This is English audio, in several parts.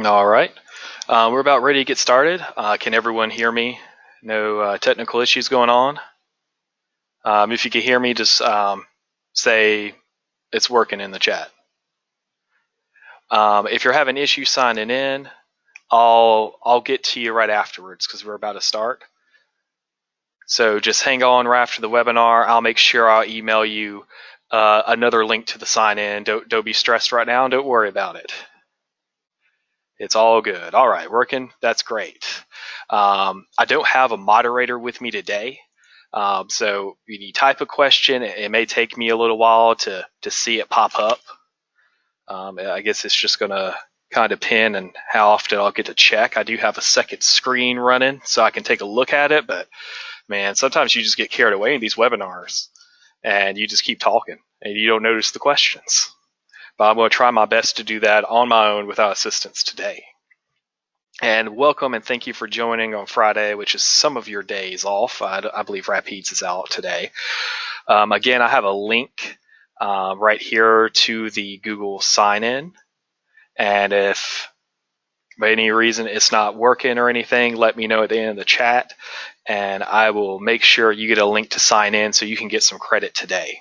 All right. We're about ready to get started. Can everyone hear me? No technical issues going on? If you can hear me, just say it's working in the chat. If you're having issues signing in, I'll get to you right afterwards because we're about to start. So just hang on right after the webinar. I'll make sure I'll email you another link to the sign in. Don't be stressed right now and don't worry about it. It's all good. All right, working. That's great. I don't have a moderator with me today. So if you type a question, it may take me a little while to see it pop up. I guess it's just going to kind of depend on how often I'll get to check. I do have a second screen running so I can take a look at it, but man, sometimes you just get carried away in these webinars and you just keep talking and you don't notice the questions. But I'm going to try my best to do that on my own without assistance today. And welcome and thank you for joining on Friday, which is some of your days off. I believe Rapides is out today. Again, I have a link right here to the Google sign-in. And if by any reason it's not working or anything, let me know at the end of the chat. And I will make sure you get a link to sign in so you can get some credit today.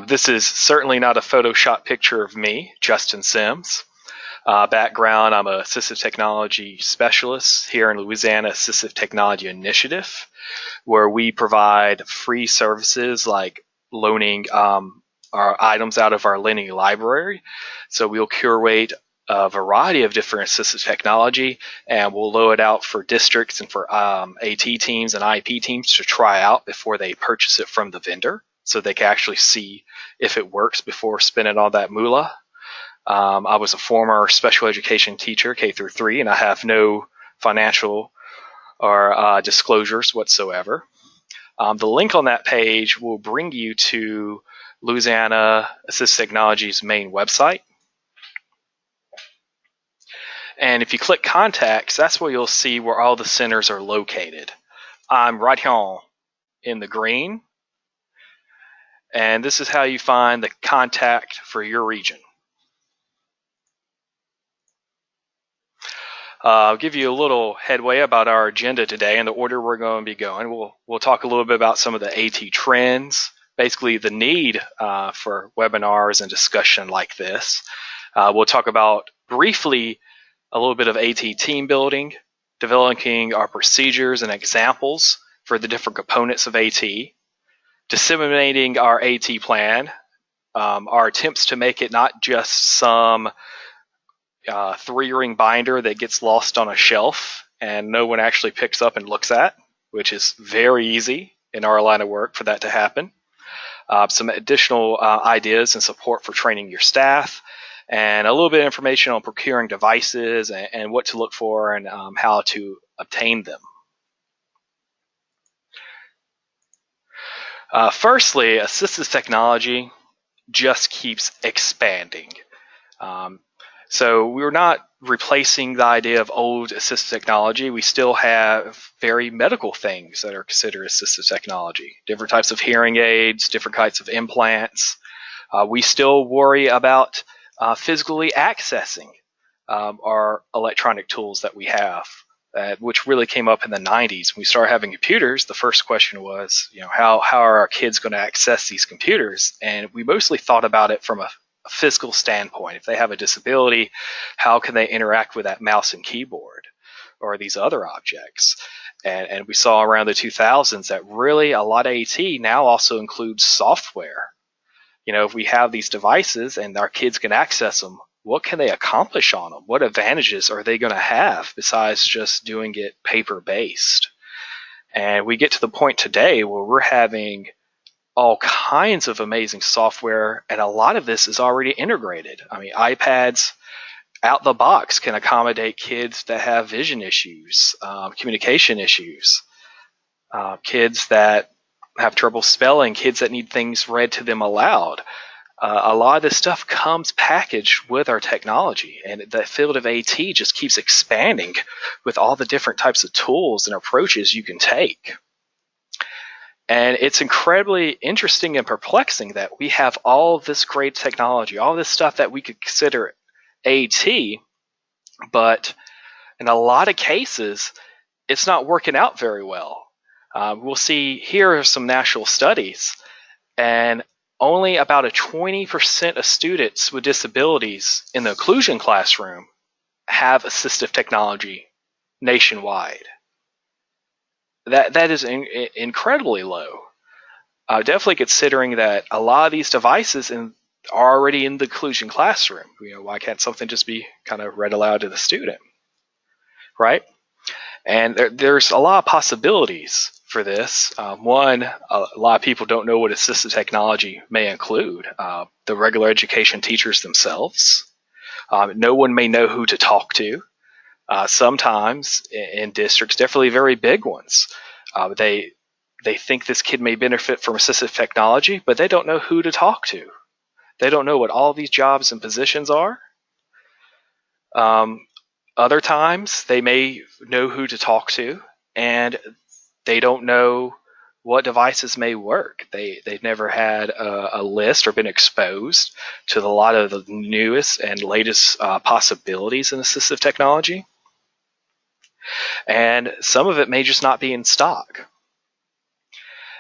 This is certainly not a Photoshop picture of me, Justin Sims. Background, I'm an Assistive Technology Specialist here in Louisiana Assistive Technology Initiative, where we provide free services like loaning our items out of our lending library. So we'll curate a variety of different assistive technology and we'll load it out for districts and for AT teams and IEP teams to try out before they purchase it from the vendor so they can actually see if it works before spending all that moolah. I was a former special education teacher, K through 3, and I have no financial or disclosures whatsoever. The link on that page will bring you to Louisiana Assistive Technology's main website. And if you click contacts, that's where you'll see where all the centers are located. I'm right here in the green. And this is how you find the contact for your region. I'll give you a little headway about our agenda today and the order we're going to be going. We'll talk a little bit about some of the AT trends, basically the need for webinars and discussion like this. We'll talk about briefly a little bit of AT team building, developing our procedures and examples for the different components of AT, disseminating our AT plan, our attempts to make it not just some 3-ring binder that gets lost on a shelf and no one actually picks up and looks at, which is very easy in our line of work for that to happen. Some additional ideas and support for training your staff, and a little bit of information on procuring devices and what to look for and how to obtain them. Firstly, assistive technology just keeps expanding. So we're not replacing the idea of old assistive technology. We still have very medical things that are considered assistive technology. Different types of hearing aids, different types of implants. We still worry about physically accessing our electronic tools that we have, which really came up in the 90s. When we started having computers, the first question was, how are our kids going to access these computers? And we mostly thought about it from a physical standpoint. If they have a disability, how can they interact with that mouse and keyboard or these other objects? And we saw around the 2000s that really a lot of AT now also includes software. If we have these devices and our kids can access them, what can they accomplish on them? What advantages are they going to have besides just doing it paper-based? And we get to the point today where we're having all kinds of amazing software, and a lot of this is already integrated. I mean, iPads out the box can accommodate kids that have vision issues, communication issues, kids that have trouble spelling, kids that need things read to them aloud. A lot of this stuff comes packaged with our technology, and the field of AT just keeps expanding with all the different types of tools and approaches you can take. And it's incredibly interesting and perplexing that we have all this great technology, all this stuff that we could consider AT, but in a lot of cases, it's not working out very well. We'll see here are some national studies, and only about a 20% of students with disabilities in the inclusion classroom have assistive technology nationwide. That is incredibly low. Definitely considering that a lot of these devices are already in the inclusion classroom. Why can't something just be kind of read aloud to the student, right? And there's a lot of possibilities for this. One, a lot of people don't know what assistive technology may include. The regular education teachers themselves. No one may know who to talk to. Sometimes in districts, definitely very big ones, they think this kid may benefit from assistive technology, but they don't know who to talk to. They don't know what all these jobs and positions are. Other times, they may know who to talk to, and they don't know what devices may work. They've never had a list or been exposed to a lot of the newest and latest possibilities in assistive technology. And some of it may just not be in stock.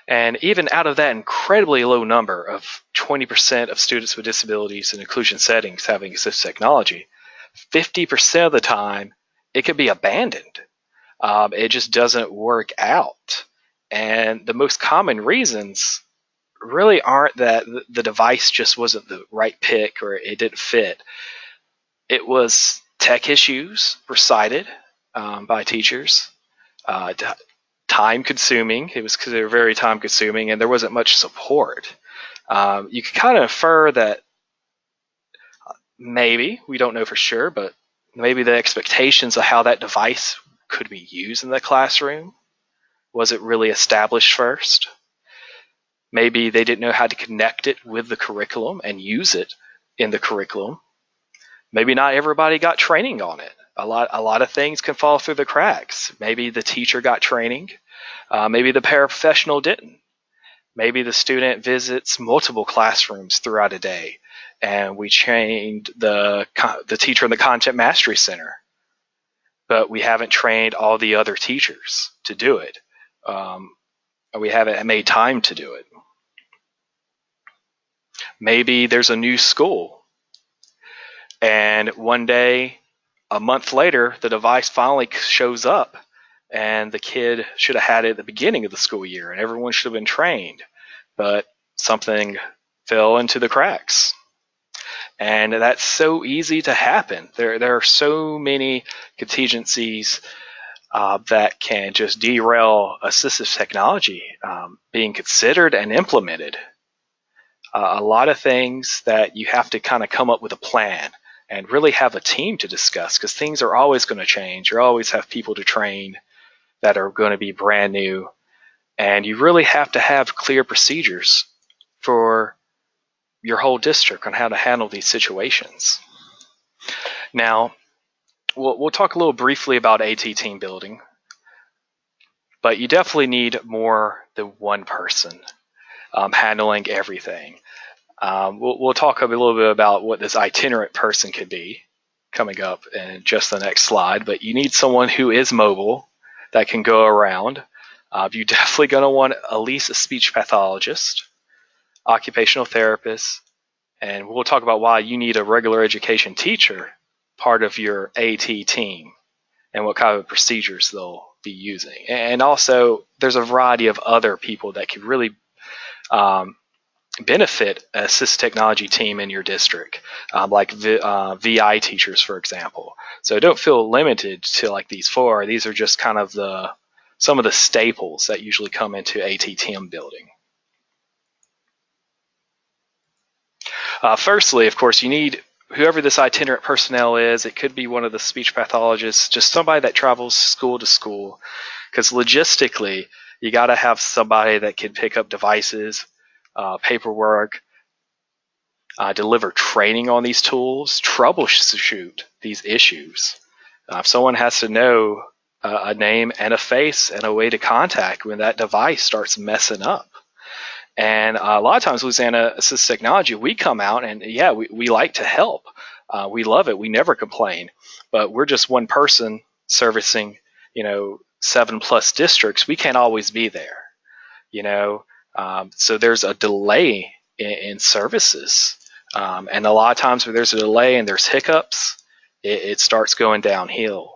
And even out of that incredibly low number of 20% of students with disabilities in inclusion settings having assistive technology, 50% of the time it could be abandoned. It just doesn't work out. And the most common reasons really aren't that the device just wasn't the right pick or it didn't fit. It was tech issues were cited by teachers. Time consuming. It was because they were very time consuming and there wasn't much support. You could kind of infer that maybe, we don't know for sure, but maybe the expectations of how that device could be used in the classroom wasn't really established first. Maybe they didn't know how to connect it with the curriculum and use it in the curriculum. Maybe not everybody got training on it. A lot of things can fall through the cracks. Maybe the teacher got training. Maybe the paraprofessional didn't. Maybe the student visits multiple classrooms throughout a day, and we trained the teacher in the Content Mastery Center, but we haven't trained all the other teachers to do it. We haven't made time to do it. Maybe there's a new school, and one day, a month later, the device finally shows up, and the kid should have had it at the beginning of the school year, and everyone should have been trained, but something fell into the cracks. And that's so easy to happen. There are so many contingencies that can just derail assistive technology being considered and implemented. A lot of things that you have to kind of come up with a plan and really have a team to discuss, because things are always going to change. You always have people to train that are going to be brand new, and you really have to have clear procedures for your whole district on how to handle these situations. Now, we'll talk a little briefly about AT team building, but you definitely need more than one person handling everything. We'll talk a little bit about what this itinerant person could be coming up in just the next slide, but you need someone who is mobile that can go around. You're definitely going to want at least a speech pathologist, occupational therapist, and we'll talk about why you need a regular education teacher part of your AT team and what kind of procedures they'll be using. And also, there's a variety of other people that could really benefit an assistive technology team in your district, like VI teachers, for example. So don't feel limited to like these four. These are just kind of some of the staples that usually come into AT team building. Firstly, of course, you need whoever this itinerant personnel is. It could be one of the speech pathologists, just somebody that travels school to school, because logistically, you got to have somebody that can pick up devices, paperwork, deliver training on these tools, troubleshoot these issues. If someone has to know a name and a face and a way to contact when that device starts messing up. And a lot of times, Louisiana Assistive Technology, we come out and, yeah, we like to help. We love it. We never complain. But we're just one person servicing, 7+ districts. We can't always be there, so there's a delay in services. And a lot of times when there's a delay and there's hiccups, it starts going downhill.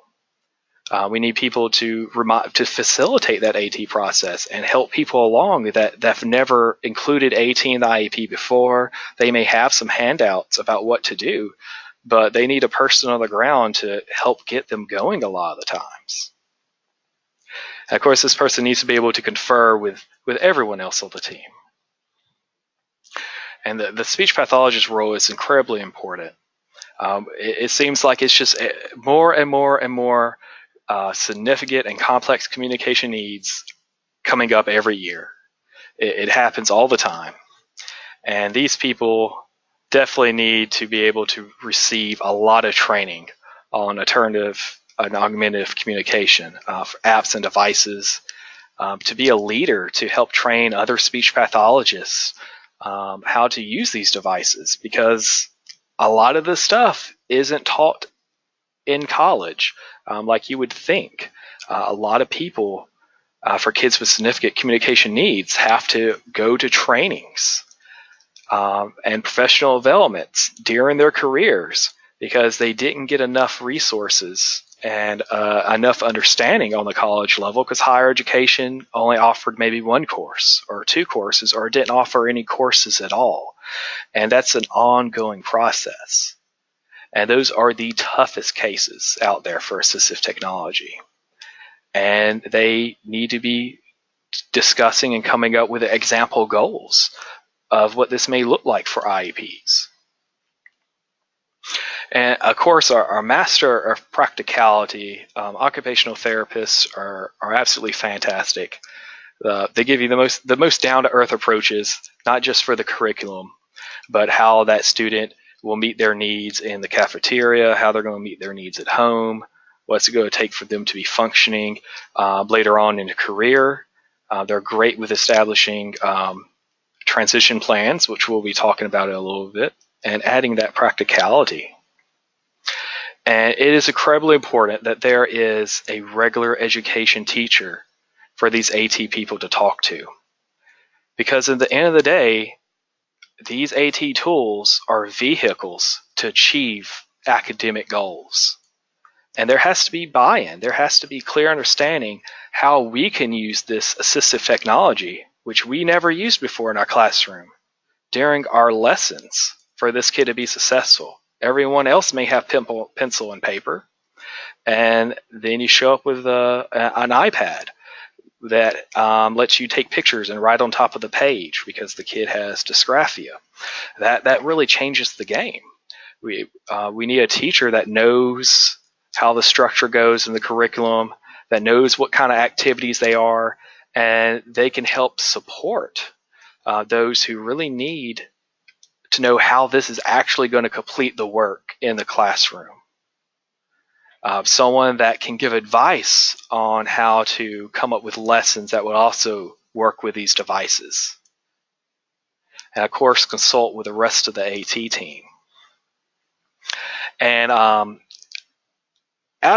We need people to facilitate that AT process and help people along that have never included AT in the IEP before. They may have some handouts about what to do, but they need a person on the ground to help get them going a lot of the times. And of course, this person needs to be able to confer with everyone else on the team. And the speech pathologist role is incredibly important. It seems like it's just more and more and more significant and complex communication needs coming up every year. It happens all the time. And these people definitely need to be able to receive a lot of training on alternative and augmentative communication for apps and devices, to be a leader, to help train other speech pathologists how to use these devices, because a lot of this stuff isn't taught in college like you would think. A lot of people, for kids with significant communication needs, have to go to trainings and professional developments during their careers because they didn't get enough resources and enough understanding on the college level, because higher education only offered maybe one course or two courses, or didn't offer any courses at all. And that's an ongoing process. And those are the toughest cases out there for assistive technology. And they need to be discussing and coming up with example goals of what this may look like for IEPs. And of course, our master of practicality, occupational therapists are absolutely fantastic. They give you the most down-to-earth approaches, not just for the curriculum, but how that student will meet their needs in the cafeteria, how they're going to meet their needs at home, what's it going to take for them to be functioning later on in a career. They're great with establishing transition plans, which we'll be talking about in a little bit, and adding that practicality. And it is incredibly important that there is a regular education teacher for these AT people to talk to. Because at the end of the day, these AT tools are vehicles to achieve academic goals. And there has to be buy-in. There has to be clear understanding how we can use this assistive technology, which we never used before in our classroom, during our lessons for this kid to be successful. Everyone else may have pencil and paper, and then you show up with an iPad that lets you take pictures and write on top of the page because the kid has dysgraphia. That really changes the game. We need a teacher that knows how the structure goes in the curriculum, that knows what kind of activities they are, and they can help support those who really need to know how this is actually going to complete the work in the classroom. Someone that can give advice on how to come up with lessons that would also work with these devices. And of course, consult with the rest of the AT team. And out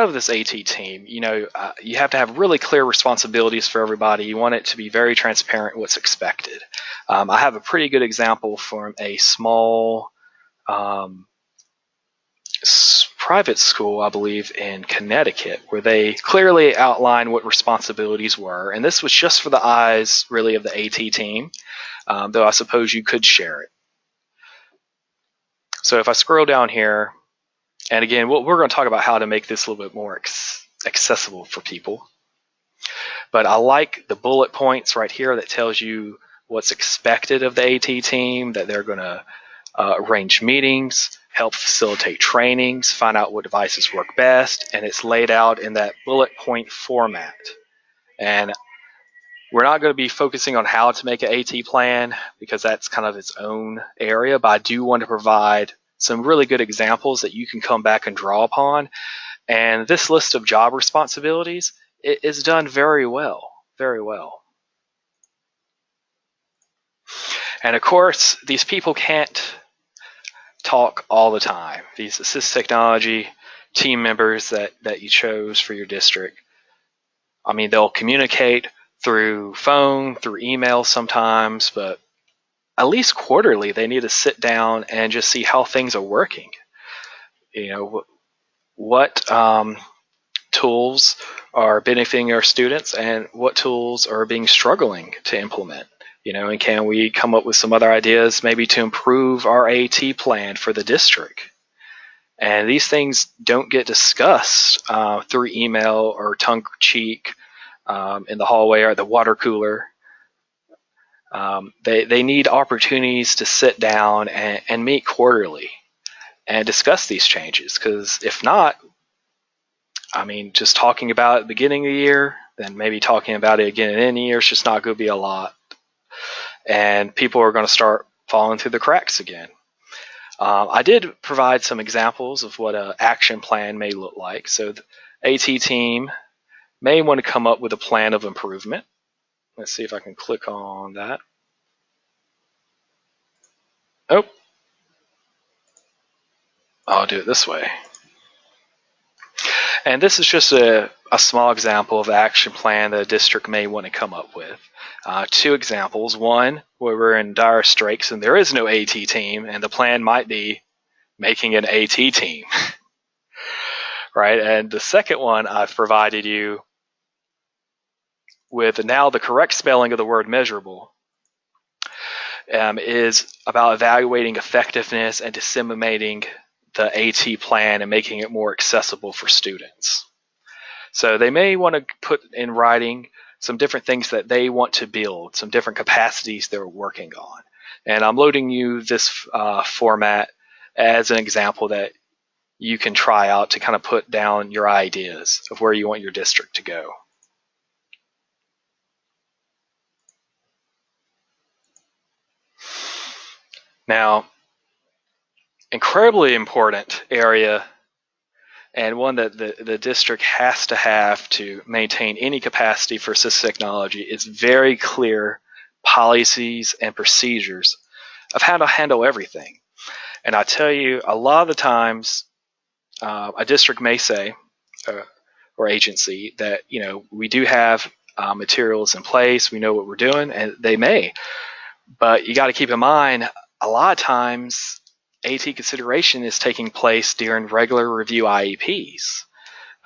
of this AT team, you have to have really clear responsibilities for everybody. You want it to be very transparent what's expected. I have a pretty good example from a small private school, I believe, in Connecticut, where they clearly outlined what responsibilities were. And this was just for the eyes, really, of the AT team, though I suppose you could share it. So if I scroll down here, and again, we're going to talk about how to make this a little bit more accessible for people. But I like the bullet points right here that tells you what's expected of the AT team, that they're going to arrange meetings, help facilitate trainings, find out what devices work best, and it's laid out in that bullet point format. And we're not going to be focusing on how to make an AT plan because that's kind of its own area, but I do want to provide some really good examples that you can come back and draw upon. And this list of job responsibilities is done very well, very well. And of course, these people can't talk all the time. These assistive technology team members that you chose for your district, I mean, they'll communicate through phone, through email sometimes, but at least quarterly, they need to sit down and just see how things are working. You know, what tools are benefiting our students and what tools are being struggling to implement. You know, and can we come up with some other ideas maybe to improve our AT plan for the district? And these things don't get discussed through email or tongue cheek in the hallway or the water cooler. They need opportunities to sit down and meet quarterly and discuss these changes, because if not, I mean, just talking about it at the beginning of the year, then maybe talking about it again at the end of the year, it's just not going to be a lot. And people are going to start falling through the cracks again. I did provide some examples of what an action plan may look like. So the AT team may want to come up with a plan of improvement. Let's see if I can click on that. Oh, I'll do it this way. And this is just a small example of the action plan that a district may want to come up with. Two examples. One, where we're in dire straits and there is no AT team, and the plan might be making an AT team. Right? And the second one I've provided you with now the correct spelling of the word measurable is about evaluating effectiveness and disseminating the AT plan and making it more accessible for students. So they may want to put in writing some different things that they want to build, some different capacities they're working on. And I'm loading you this format as an example that you can try out to kind of put down your ideas of where you want your district to go. Now, incredibly important area, and one that the district has to have to maintain any capacity for assistive technology, is very clear policies and procedures of how to handle everything. And I tell you, a lot of the times, a district may say, or agency, that, you know, we do have materials in place, we know what we're doing, and they may. But you got to keep in mind, a lot of times, AT consideration is taking place during regular review IEPs.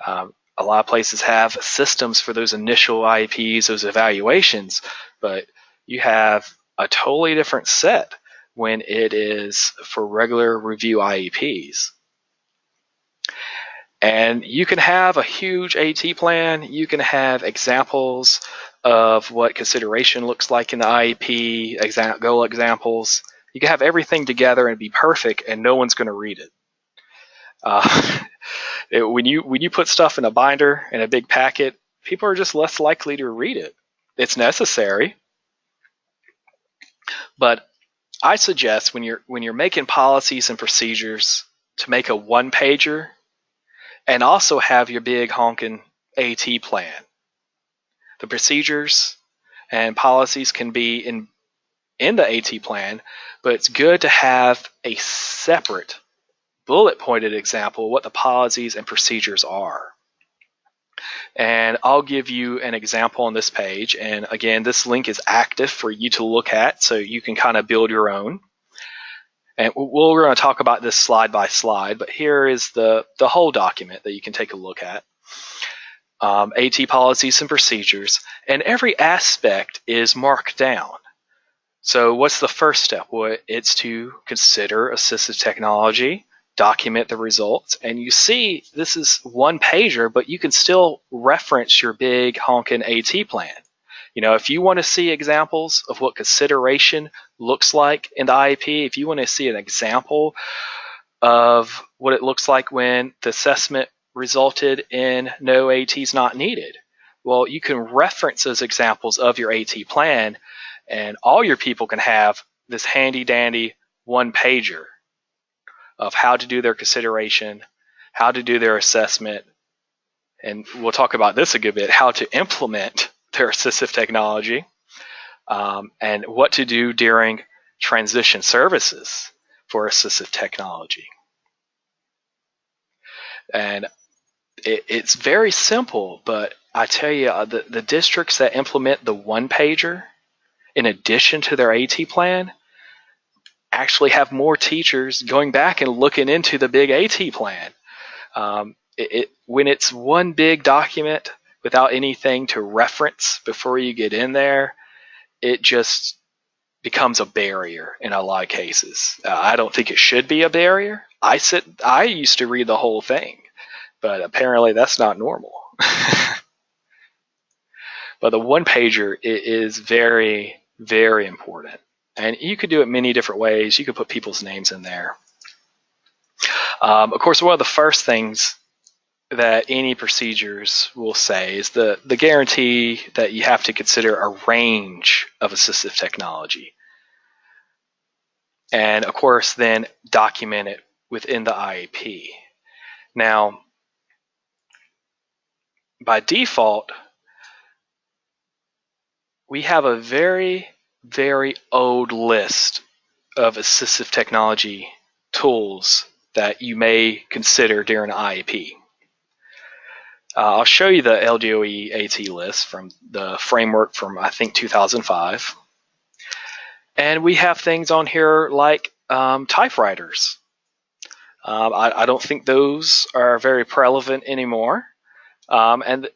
A lot of places have systems for those initial IEPs, those evaluations, but you have a totally different set when it is for regular review IEPs. And you can have a huge AT plan, you can have examples of what consideration looks like in the IEP, goal examples. You can have everything together and be perfect, and no one's going to read it. When you put stuff in a binder in a big packet, people are just less likely to read it. It's necessary, but I suggest when you're making policies and procedures to make a one-pager, and also have your big honking AT plan. The procedures and policies can be in the AT plan, but it's good to have a separate bullet-pointed example of what the policies and procedures are. And I'll give you an example on this page. And again, this link is active for you to look at, so you can kind of build your own. And we're going to talk about this slide by slide, but here is the whole document that you can take a look at. AT policies and procedures, and every aspect is marked down. So what's the first step? Well, it's to consider assistive technology, document the results, and you see this is one pager, but you can still reference your big honkin' AT plan. You know, if you want to see examples of what consideration looks like in the IEP, if you want to see an example of what it looks like when the assessment resulted in no ATs not needed, well, you can reference those examples of your AT plan, and all your people can have this handy dandy one pager of how to do their consideration, how to do their assessment, and we'll talk about this a good bit, how to implement their assistive technology, and what to do during transition services for assistive technology. And it's very simple, but I tell you, the districts that implement the one-pager in addition to their AT plan actually have more teachers going back and looking into the big AT plan. When it's one big document without anything to reference before you get in there, it just becomes a barrier in a lot of cases. I don't think it should be a barrier. I used to read the whole thing, but apparently that's not normal. But the one pager is very, very important. And you could do it many different ways. You could put people's names in there. Of course, one of the first things that any procedures will say is the guarantee that you have to consider a range of assistive technology. And of course, then document it within the IEP. Now, by default, we have a very, very old list of assistive technology tools that you may consider during an IEP. I'll show you the LDOE AT list from the framework from, I think, 2005. And we have things on here like typewriters. I don't think those are very prevalent anymore. And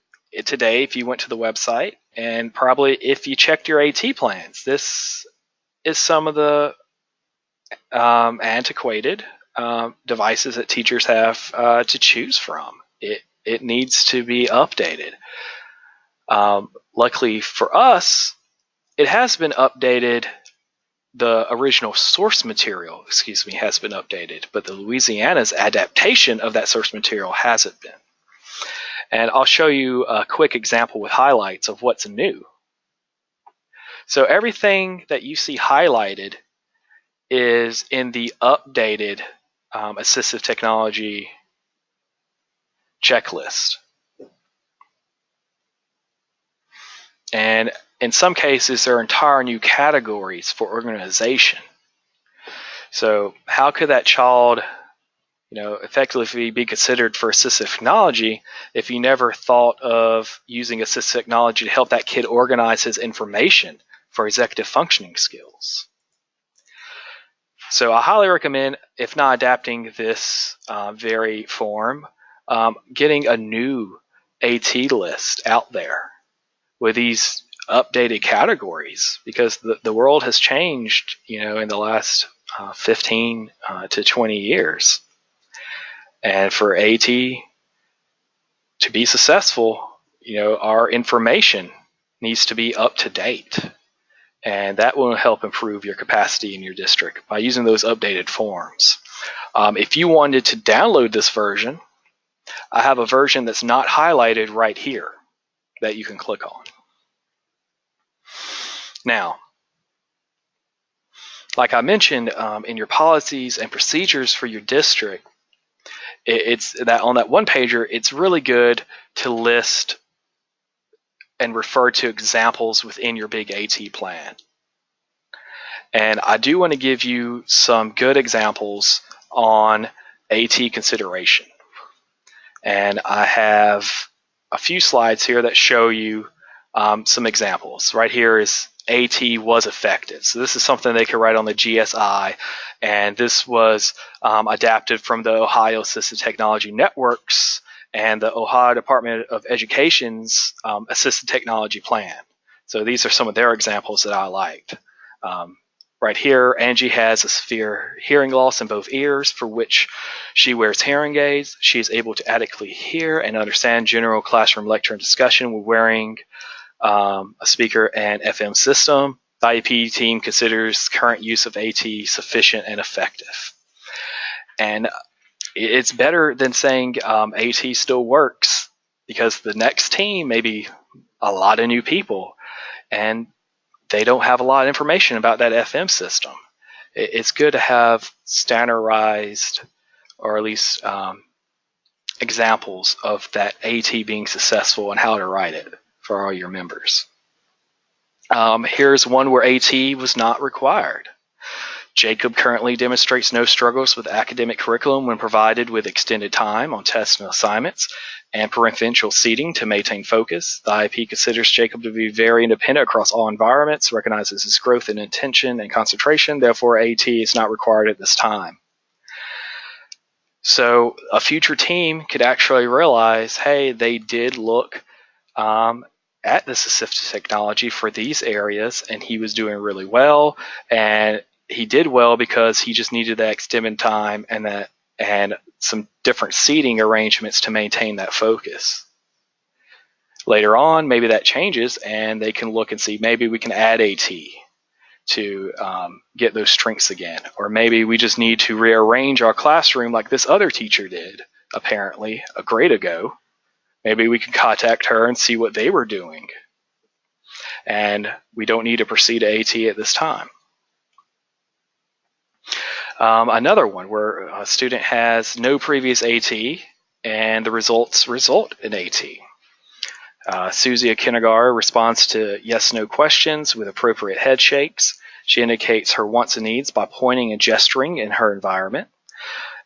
today, if you went to the website, and probably if you checked your AT plans, this is some of the antiquated devices that teachers have to choose from. It needs to be updated. Luckily for us, it has been updated. The original source material, has been updated, but the Louisiana's adaptation of that source material hasn't been. And I'll show you a quick example with highlights of what's new. So everything that you see highlighted is in the updated assistive technology checklist. And in some cases, there are entire new categories for organization. So how could that child, effectively be considered for assistive technology if you never thought of using assistive technology to help that kid organize his information for executive functioning skills? So I highly recommend, if not adapting this very form, getting a new AT list out there with these updated categories, because the world has changed, in the last 15 to 20 years. And for AT to be successful, our information needs to be up to date. And that will help improve your capacity in your district by using those updated forms. If you wanted to download this version, I have a version that's not highlighted right here that you can click on. Now, like I mentioned, in your policies and procedures for your district, it's that on that one pager, it's really good to list and refer to examples within your big AT plan. And I do want to give you some good examples on AT consideration. And I have a few slides here that show you some examples. Right here is AT was effective. So this is something they could write on the GSI, and this was adapted from the Ohio Assistive Technology Networks and the Ohio Department of Education's Assistive Technology Plan. So these are some of their examples that I liked. Right here, Angie has a severe hearing loss in both ears, for which she wears hearing aids. She is able to adequately hear and understand general classroom lecture and discussion with wearing a speaker and FM system. The IEP team considers current use of AT sufficient and effective. And it's better than saying AT still works, because the next team may be a lot of new people, and they don't have a lot of information about that FM system. It's good to have standardized, or at least examples of that AT being successful and how to write it for all your members. Here's one where AT was not required. Jacob currently demonstrates no struggles with academic curriculum when provided with extended time on tests and assignments and preferential seating to maintain focus. The IEP considers Jacob to be very independent across all environments, recognizes his growth in attention and concentration, therefore AT is not required at this time. So a future team could actually realize, hey, they did look at this assistive technology for these areas, and he was doing really well, and he did well because he just needed that extended time and some different seating arrangements to maintain that focus. Later on, maybe that changes, and they can look and see, maybe we can add AT to get those strengths again. Or maybe we just need to rearrange our classroom like this other teacher did, apparently, a grade ago. Maybe we can contact her and see what they were doing. And we don't need to proceed to AT at this time. Another one where a student has no previous AT and the results result in AT. Susie, a kindergartner, responds to yes/no questions with appropriate head shakes. She indicates her wants and needs by pointing and gesturing in her environment.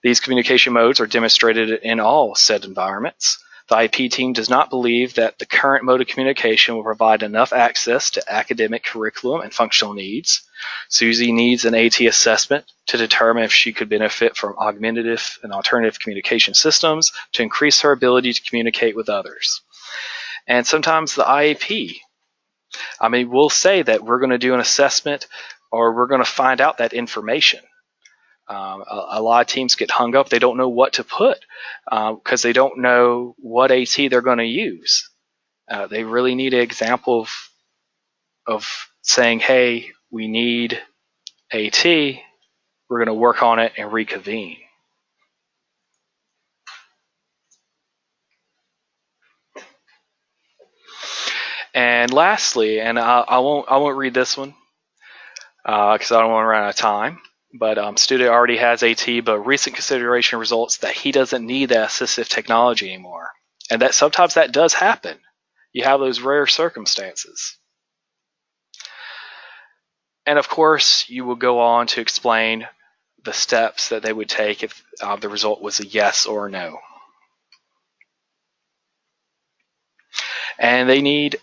These communication modes are demonstrated in all said environments. The IEP team does not believe that the current mode of communication will provide enough access to academic curriculum and functional needs. Susie needs an AT assessment to determine if she could benefit from augmentative and alternative communication systems to increase her ability to communicate with others. And sometimes the IEP, we'll say that we're going to do an assessment or we're going to find out that information. A lot of teams get hung up. They don't know what to put because they don't know what AT they're going to use. They really need an example of saying, hey, we need AT. We're going to work on it and reconvene. And lastly, and I won't read this one because I don't want to run out of time. But student already has AT, but recent consideration results that he doesn't need that assistive technology anymore. And that sometimes that does happen. You have those rare circumstances. And of course, you will go on to explain the steps that they would take if the result was a yes or a no. And they need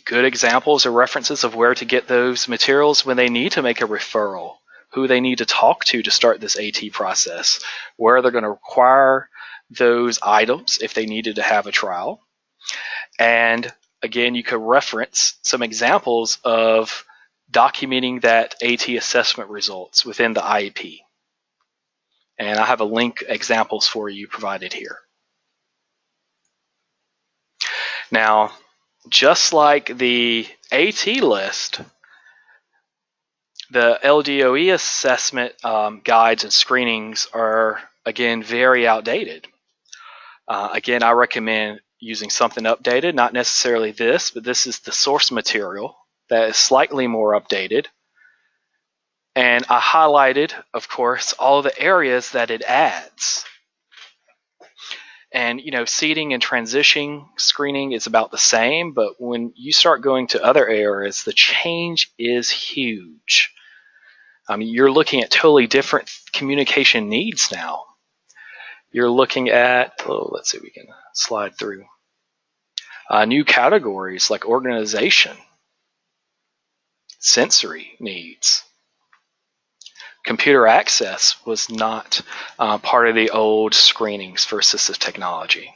good examples or references of where to get those materials when they need to make a referral, who they need to talk to start this AT process, where they're going to require those items if they needed to have a trial. And again, you could reference some examples of documenting that AT assessment results within the IEP. And I have a link examples for you provided here. Now, just like the AT list, the LDOE assessment guides and screenings are, again, very outdated. Again, I recommend using something updated, not necessarily this, but this is the source material that is slightly more updated. And I highlighted, of course, all the areas that it adds. And, seating and transition screening is about the same, but when you start going to other areas, the change is huge. You're looking at totally different communication needs now. You're looking at, let's see if we can slide through. New categories like organization, sensory needs. Computer access was not part of the old screenings for assistive technology.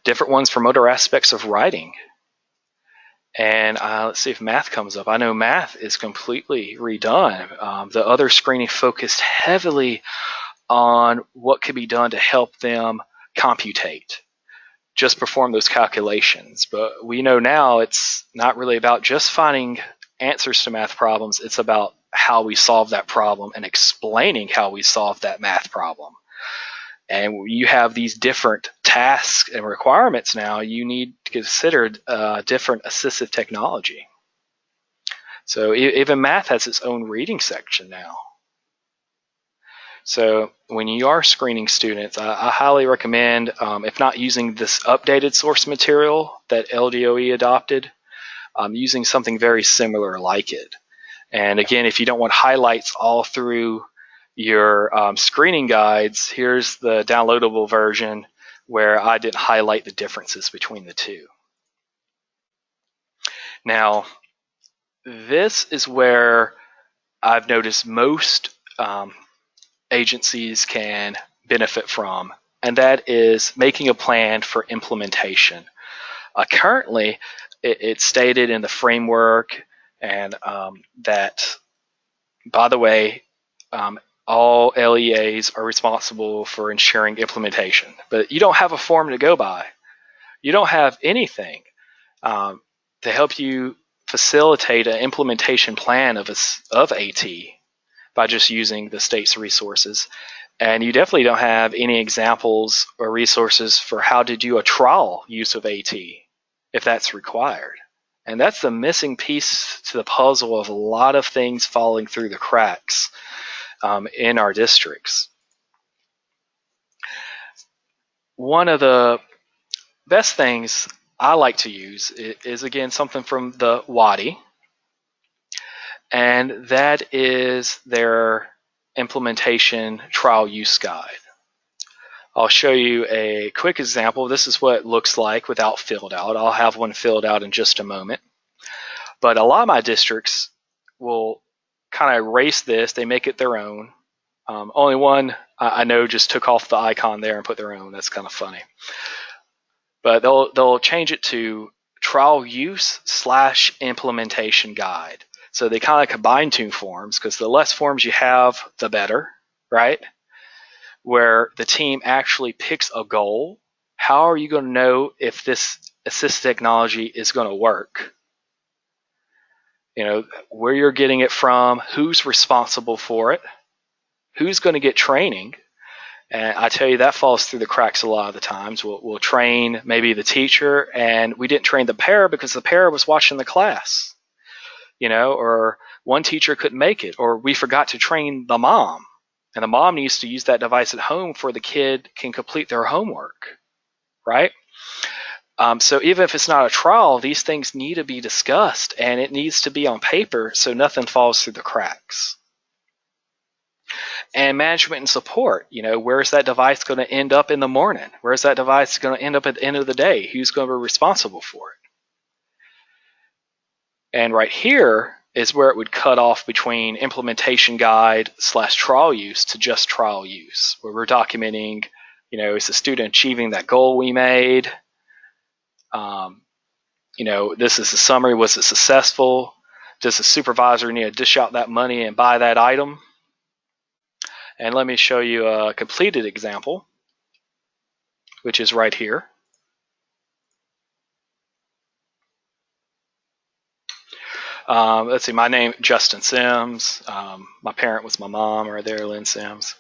Different ones for motor aspects of writing. And let's see if math comes up. I know math is completely redone. The other screening focused heavily on what could be done to help them computate, just perform those calculations. But we know now it's not really about just finding answers to math problems. It's about how we solve that problem and explaining how we solve that math problem. And you have these different tasks and requirements now, you need to consider different assistive technology. So even math has its own reading section now. So when you are screening students, I highly recommend, if not using this updated source material that LDOE adopted, using something very similar like it. And again, if you don't want highlights all through your screening guides, here's the downloadable version where I didn't highlight the differences between the two. Now, this is where I've noticed most agencies can benefit from, and that is making a plan for implementation. Currently, it's stated in the framework, and that, by the way, all LEAs are responsible for ensuring implementation, but you don't have a form to go by. You don't have anything to help you facilitate an implementation plan of AT by just using the state's resources. And you definitely don't have any examples or resources for how to do a trial use of AT if that's required. And that's the missing piece to the puzzle of a lot of things falling through the cracks in our districts. One of the best things I like to use is again something from the WADI, and that is their implementation trial use guide. I'll show you a quick example. This is what it looks like without filled out. I'll have one filled out in just a moment. But a lot of my districts will kind of erase this. They make it their own. Only one I know just took off the icon there and put their own. That's kind of funny. But they'll change it to trial use / implementation guide. So they kind of combine two forms, because the less forms you have, the better, right? Where the team actually picks a goal. How are you going to know if this assistive technology is going to work? You know, where you're getting it from, who's responsible for it, who's going to get training. And I tell you, that falls through the cracks a lot of the times. We'll train maybe the teacher, and we didn't train the para because the para was watching the class. You know, or one teacher couldn't make it, or we forgot to train the mom, and the mom needs to use that device at home before the kid can complete their homework, right? So even if it's not a trial, these things need to be discussed, and it needs to be on paper so nothing falls through the cracks. And management and support, you know, where's that device going to end up in the morning? Where's that device going to end up at the end of the day? Who's going to be responsible for it? And right here is where it would cut off between implementation guide / trial use to just trial use, where we're documenting, you know, is the student achieving that goal we made? You know, this is the summary. Was it successful? Does the supervisor need to dish out that money and buy that item? And let me show you a completed example, which is right here. Let's see, my name, Justin Sims. My parent was my mom right there, Lynn Sims.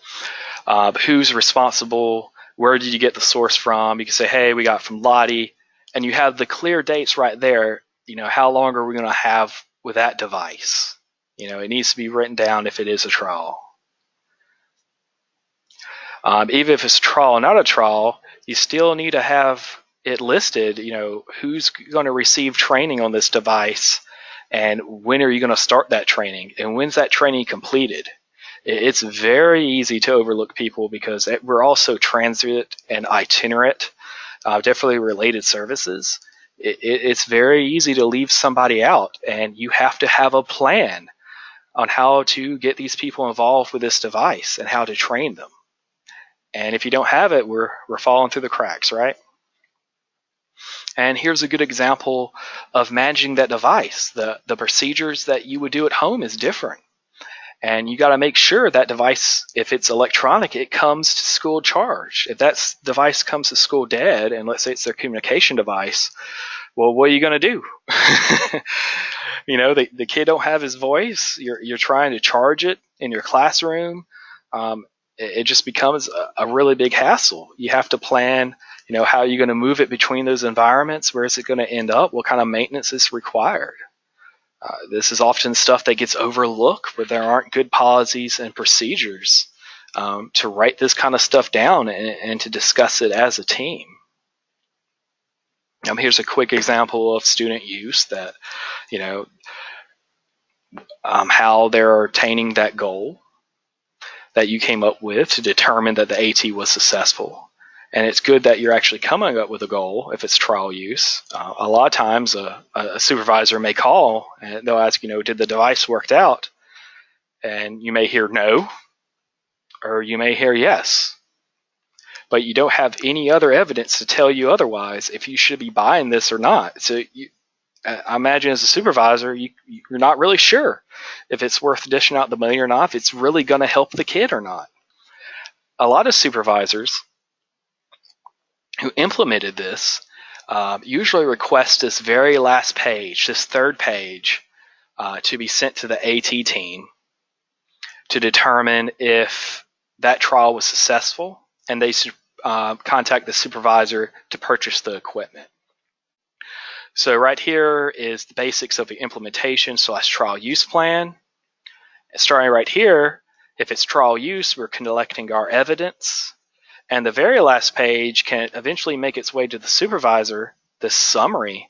Who's responsible? Where did you get the source from? You can say, hey, we got from Lottie. And you have the clear dates right there. You know, how long are we going to have with that device? You know, it needs to be written down if it is a trial. Even if it's a trial or not a trial, you still need to have it listed, you know, who's going to receive training on this device, and when are you going to start that training, and when's that training completed? It's very easy to overlook people because we're also transit and itinerant, definitely related services. It's very easy to leave somebody out, and you have to have a plan on how to get these people involved with this device and how to train them. And if you don't have it, we're falling through the cracks, right? And here's a good example of managing that device. The procedures that you would do at home is different. And you got to make sure that device, if it's electronic, it comes to school charged. If that device comes to school dead, and let's say it's their communication device, well, what are you going to do? You know, the kid don't have his voice. You're trying to charge it in your classroom. It just becomes a really big hassle. You have to plan, you know, how you're going to move it between those environments. Where is it going to end up? What kind of maintenance is required? This is often stuff that gets overlooked, where there aren't good policies and procedures to write this kind of stuff down and to discuss it as a team. Here's a quick example of student use that, you know, how they're attaining that goal that you came up with to determine that the AT was successful. And it's good that you're actually coming up with a goal if it's trial use. A lot of times a supervisor may call and they'll ask, did the device work out? And you may hear no, or you may hear yes. But you don't have any other evidence to tell you otherwise if you should be buying this or not. So I imagine as a supervisor, you're not really sure if it's worth dishing out the money or not, if it's really going to help the kid or not. A lot of supervisors who implemented this usually request this very last page, this third page, to be sent to the AT team to determine if that trial was successful, and they contact the supervisor to purchase the equipment. So right here is the basics of the implementation / trial use plan. Starting right here, if it's trial use, we're collecting our evidence. And the very last page can eventually make its way to the supervisor, the summary,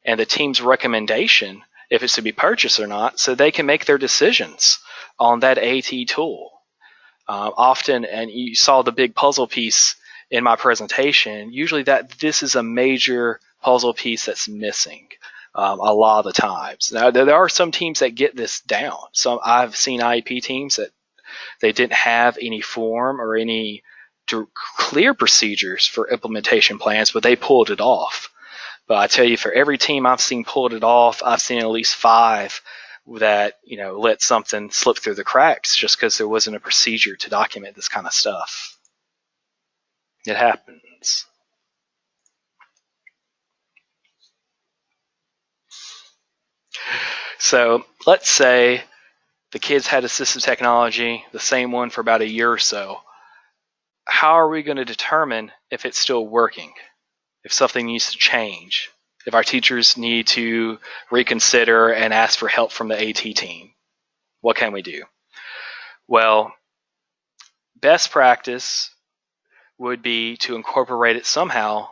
and the team's recommendation if it's to be purchased or not, so they can make their decisions on that AT tool. Often, and you saw the big puzzle piece in my presentation, usually this is a major puzzle piece that's missing a lot of the times. Now, there are some teams that get this down. I've seen IEP teams that they didn't have any form or any clear procedures for implementation plans, but they pulled it off. But I tell you, for every team I've seen pulled it off, I've seen at least 5 that let something slip through the cracks just because there wasn't a procedure to document this kind of stuff. It happens. So let's say the kids had assistive technology, the same one for about a year or so. How are we going to determine if it's still working, if something needs to change, if our teachers need to reconsider and ask for help from the AT team? What can we do? Well, best practice would be to incorporate it somehow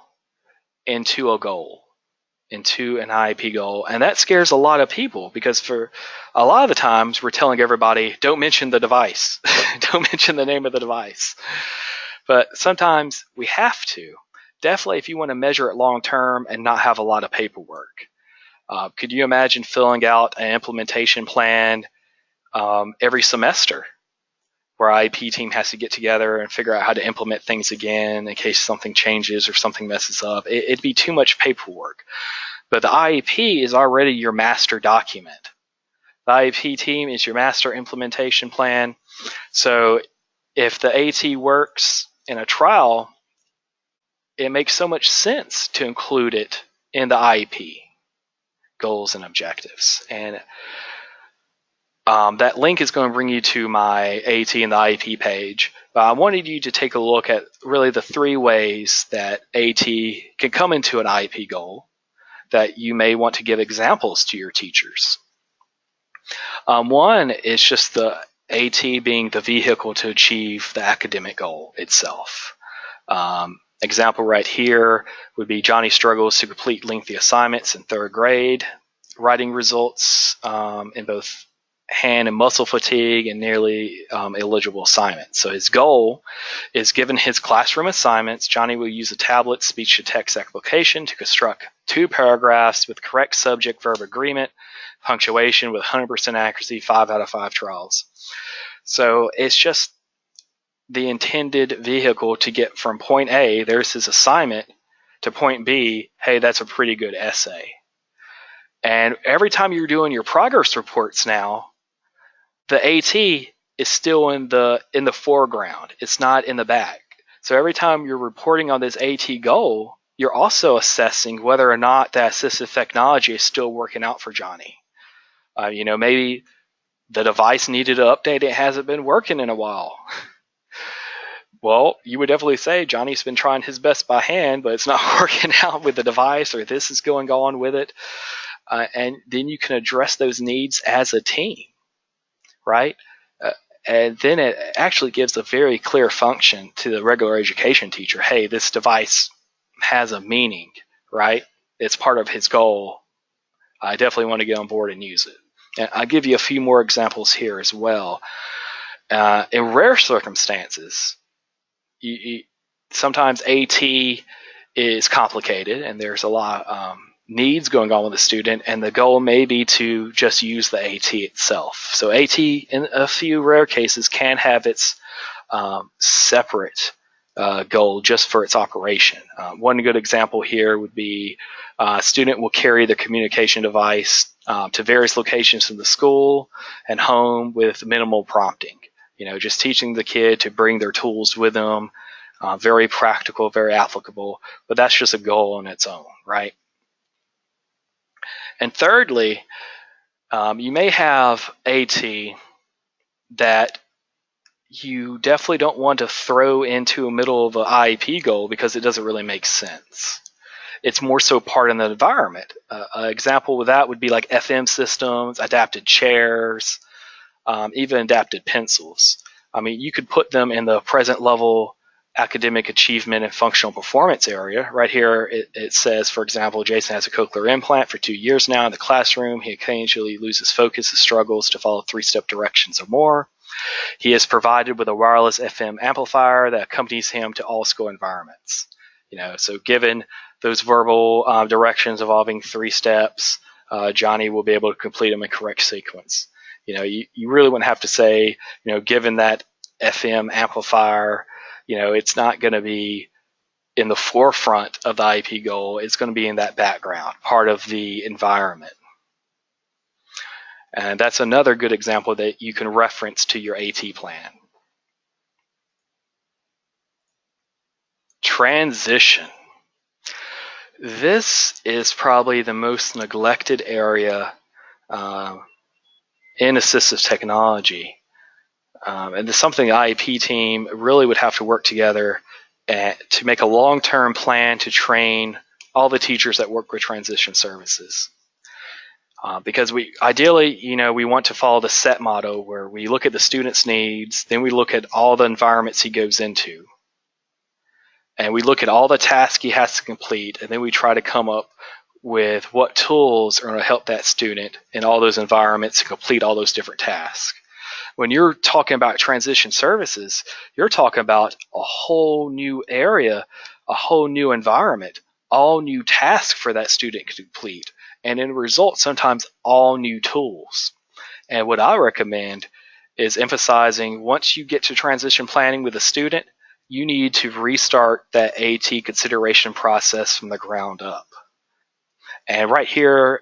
into a goal, into an IEP goal. And that scares a lot of people because for a lot of the times we're telling everybody, don't mention the device. Don't mention the name of the device. But sometimes we have to. Definitely if you want to measure it long term and not have a lot of paperwork. Could you imagine filling out an implementation plan every semester where IEP team has to get together and figure out how to implement things again in case something changes or something messes up? It'd be too much paperwork. But the IEP is already your master document. The IEP team is your master implementation plan. So if the AT works in a trial, it makes so much sense to include it in the IEP goals and objectives. And that link is going to bring you to my AT and the IEP page. But I wanted you to take a look at really the 3 ways that AT can come into an IEP goal that you may want to give examples to your teachers. One is just the AT being the vehicle to achieve the academic goal itself. Example right here would be Johnny struggles to complete lengthy assignments in 3rd grade. Writing results in both hand and muscle fatigue and nearly illegible assignments. So his goal is, given his classroom assignments, Johnny will use a tablet speech-to-text application to construct 2 paragraphs with correct subject-verb agreement, punctuation with 100% accuracy, 5 out of 5 trials. So it's just the intended vehicle to get from point A, there's his assignment, to point B, hey, that's a pretty good essay. And every time you're doing your progress reports now, the AT is still in the foreground. It's not in the back. So every time you're reporting on this AT goal, you're also assessing whether or not that assistive technology is still working out for Johnny. Maybe the device needed an update. It hasn't been working in a while. Well, you would definitely say Johnny's been trying his best by hand, but it's not working out with the device, or this is going on with it. And then you can address those needs as a team, right? And then it actually gives a very clear function to the regular education teacher. Hey, this device has a meaning, right? It's part of his goal. I definitely want to get on board and use it. And I'll give you a few more examples here as well. In rare circumstances, sometimes AT is complicated and there's a lot of needs going on with the student, and the goal may be to just use the AT itself. So AT, in a few rare cases, can have its separate goal just for its operation. One good example here would be a student will carry the communication device to various locations in the school and home with minimal prompting. Just teaching the kid to bring their tools with them. Very practical, very applicable, but that's just a goal on its own, right? And thirdly, you may have AT that you definitely don't want to throw into the middle of an IEP goal because it doesn't really make sense. It's more so part of the environment. An example with that would be like FM systems, adapted chairs, even adapted pencils. You could put them in the present level academic achievement and functional performance area. Right here it says, for example, Jason has a cochlear implant for 2 years now in the classroom. He occasionally loses focus and struggles to follow 3-step directions or more. He is provided with a wireless FM amplifier that accompanies him to all school environments. So given those verbal directions involving 3 steps, Johnny will be able to complete them in correct sequence. You really wouldn't have to say, given that FM amplifier, it's not going to be in the forefront of the IEP goal. It's going to be in that background, part of the environment. And that's another good example that you can reference to your AT plan. Transition. This is probably the most neglected area in assistive technology. And it's something the IEP team really would have to work together to make a long-term plan to train all the teachers that work with transition services. Because ideally, we want to follow the SET model where we look at the student's needs, then we look at all the environments he goes into, and we look at all the tasks he has to complete, and then we try to come up with what tools are going to help that student in all those environments to complete all those different tasks. When you're talking about transition services, you're talking about a whole new area, a whole new environment, all new tasks for that student to complete, and in result, sometimes all new tools. And what I recommend is emphasizing once you get to transition planning with a student, you need to restart that AT consideration process from the ground up. And right here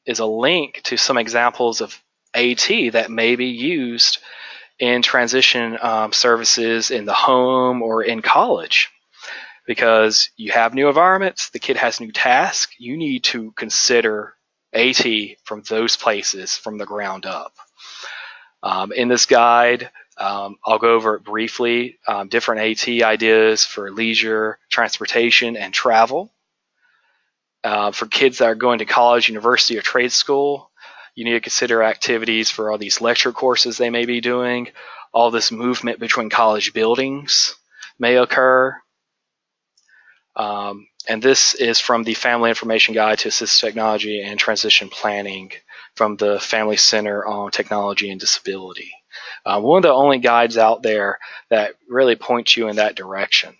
is a link to some examples of AT that may be used in transition services in the home or in college. Because you have new environments, the kid has new tasks, you need to consider AT from those places from the ground up. In this guide, I'll go over it briefly, different AT ideas for leisure, transportation, and travel. For kids that are going to college, university, or trade school, you need to consider activities for all these lecture courses they may be doing. All this movement between college buildings may occur. And this is from the Family Information Guide to Assistive Technology and Transition Planning from the Family Center on Technology and Disability. One of the only guides out there that really points you in that direction.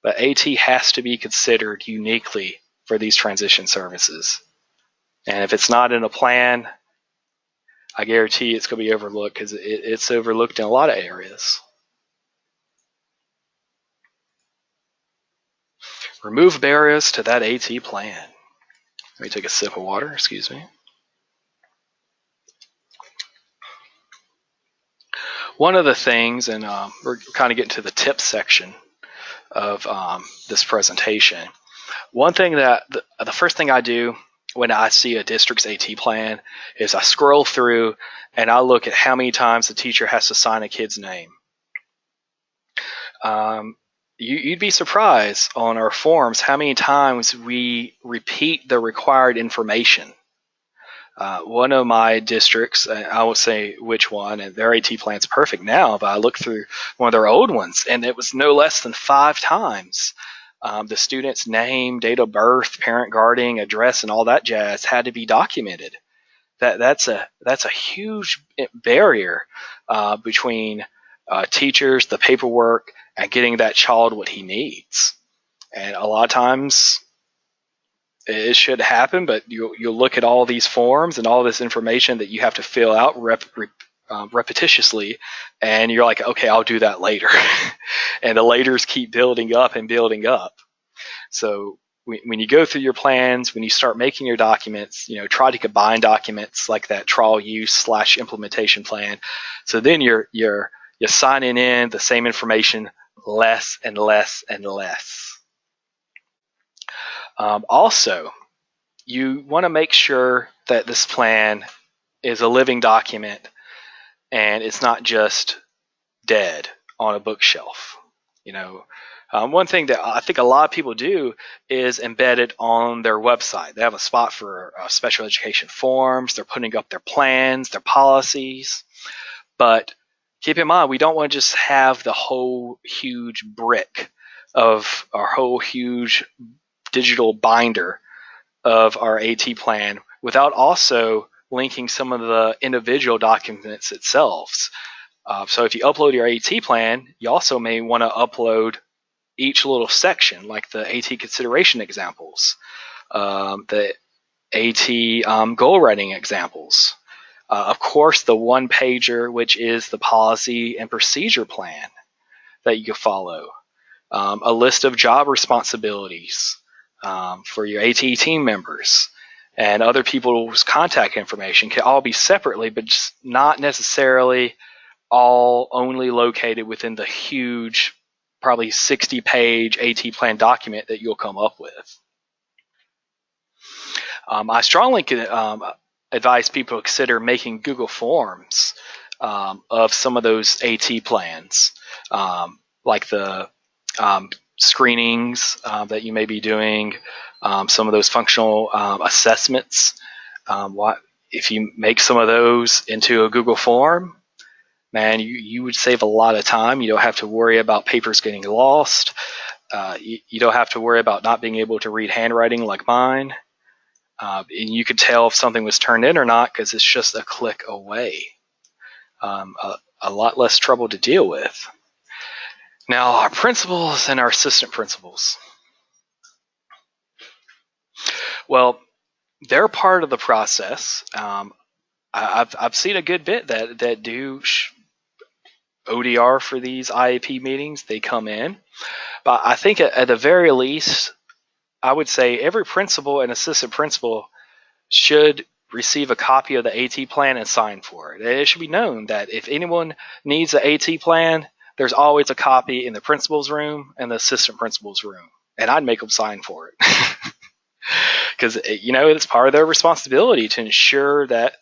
But AT has to be considered uniquely for these transition services. And if it's not in a plan, I guarantee it's going to be overlooked because it's overlooked in a lot of areas. Remove barriers to that AT plan. Let me take a sip of water, excuse me. One of the things, and we're kind of getting to the tips section of this presentation. One thing that, the first thing I do when I see a district's AT plan is I scroll through and I look at how many times the teacher has to sign a kid's name. You'd be surprised on our forms how many times we repeat the required information. One of my districts, I won't say which one, and their AT plan's perfect now, but I looked through one of their old ones, and it was no less than 5 times. The student's name, date of birth, parent, guardian, address, and all that jazz had to be documented. that's a huge barrier between teachers, the paperwork, and getting that child what he needs. And a lot of times it should happen, but you'll look at all these forms and all this information that you have to fill out repetitiously, and you're like, okay, I'll do that later. And the laters keep building up and building up. So when you go through your plans, when you start making your documents, try to combine documents like that trial use / implementation plan. So then you're signing in the same information less and less and less. Also, you want to make sure that this plan is a living document and it's not just dead on a bookshelf. One thing that I think a lot of people do is embed it on their website. They have a spot for special education forms. They're putting up their plans, their policies. But keep in mind, we don't want to just have the whole huge brick of our whole huge digital binder of our AT plan without also linking some of the individual documents itself. So if you upload your AT plan, you also may want to upload each little section, like the AT consideration examples, the AT goal writing examples. Of course, the one pager, which is the policy and procedure plan that you can follow. A list of job responsibilities for your AT team members, and other people's contact information can all be separately, but just not necessarily all only located within the huge, probably 60-page AT plan document that you'll come up with. I strongly advise people to consider making Google Forms of some of those AT plans, like the screenings that you may be doing, some of those functional assessments. If you make some of those into a Google form, man, you would save a lot of time. You don't have to worry about papers getting lost. You don't have to worry about not being able to read handwriting like mine. And you could tell if something was turned in or not because it's just a click away. A lot less trouble to deal with. Now, our principals and our assistant principals. Well, they're part of the process. I've seen a good bit that do ODR for these IEP meetings. They come in. But I think at the very least, I would say every principal and assistant principal should receive a copy of the AT plan and sign for it. It should be known that if anyone needs an AT plan, there's always a copy in the principal's room and the assistant principal's room. And I'd make them sign for it. Because, it's part of their responsibility to ensure that